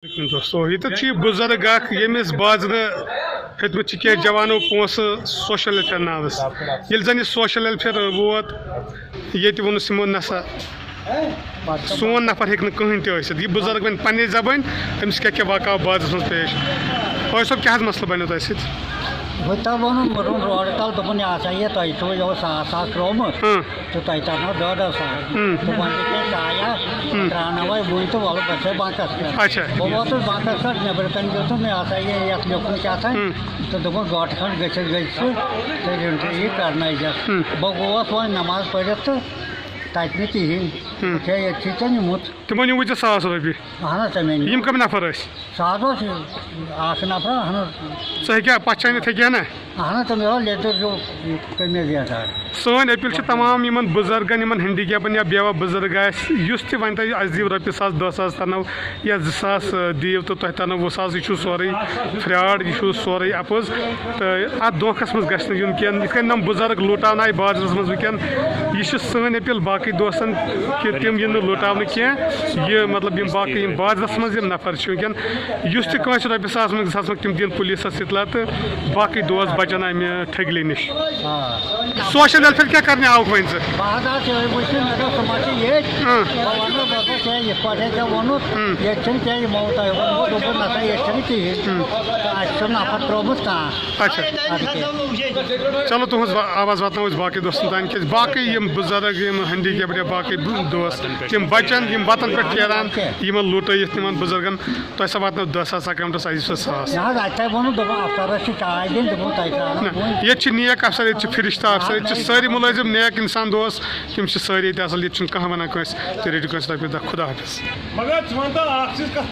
دوستو یہ بزرگ یمس باز ہتمت کی جوانو پونس سوشل ویلفیئر ناوس یل زن یہ سوشل ویلفیئر ووت یہ ونس یمو نسا سون نفر ہیکہ کہین تہ یہ بزرگ ون پنہ زبان امس کیا واقع بازس من پیش اور صاحب کیا مسئلہ بنو تہ سۭتۍ بہت وون روڈ تل دپن یہ تھی تھو ساس ترومت تو تھی ترنو 10 ساس تو چایا ترانا وی تو ول گھے بنکس پہ بہ ووتس بنکس پہ نبر کن دیت یہ یت لکھن کیا تو دپن گٹ کھنڈ گئی تو یہ کرنا بہ گوس وہ نماز پڑھت تو تت نی کہین یہ ٹھیک نمت تمو نیو 1,000 رۄپیہِ اہن تمہیں یم کم نفر سہ اخ نفر اہن سہ ہیٚکیٛاہ پہچٲنِتھ ہیٚکیٛاہ نا اہن تم لیدر جو قمیض یزار سٲنۍ اپیل چھِ تمام یمن بزرگن یمن ہینڈیکیپن یا بیوا بزرگ آسہِ یُس تہِ وۄنۍ تۄہہِ اَسہِ دِیِو رۄپیہِ ساس 10 ساس ترنو یا 2 ساس دِیِو تہٕ تۄہہِ ترنو 20 ساس یہ چھُ سورُے فراڈ یہ چھُ سورُے اپُز تہٕ اتھ دھوکس منٛز گژھِ نہٕ یُن کینٛہہ یِتھ کٔنۍ یِم بزرگ لوٗٹاونہٕ آیہِ بازرس منٛز وٕنکٮ۪ن یہ چھِ سٲنۍ اپیل باقٕے دوستن کہِ تِم یِن نہٕ لوٗٹاونہٕ کینٛہہ یہ مطلب یم باقٕے یم بازرس منٛز یم نفر چھِ وٕنکٮ۪ن یُس تہِ کٲنٛسہِ رۄپیہِ ساس منٛز 2 ساس منٛز تِم دِن پُلیٖسس اطلاع تہٕ باقٕے دوست بچن امہِ ٹھگلی نِش سوشل ویلفیئر کیا کرنے آؤ وۄنۍ ژٕ بہت یہ پہ وونت یہ تمو تہ ووت نسا یہ کہین تو نفر ترومت اچھا چلو تہذ آواز واتنو أسۍ باقٕے دوستن تام کیٛازِ باقٕے یم بزرگ یم ہینڈیکیپڈ یا باقٕے دوست تم بچن یم وتن پہ پھیران یمن لوٗٹٲیِتھ تمن بزرگن تۄہہِ سا واتنو 10 ساس اکاؤنٹس اَسہِ 2 ساس اتہ ووٚن افسرس چاے دن یہ نیک افسر یہ فرشتہ افسر یہ ساری ملٲزم نیک انسان دوست تم ساری اصل یہ کھانا ونان کنس تھی رٹو کنس رۄپیہِ 10 خدا حافظ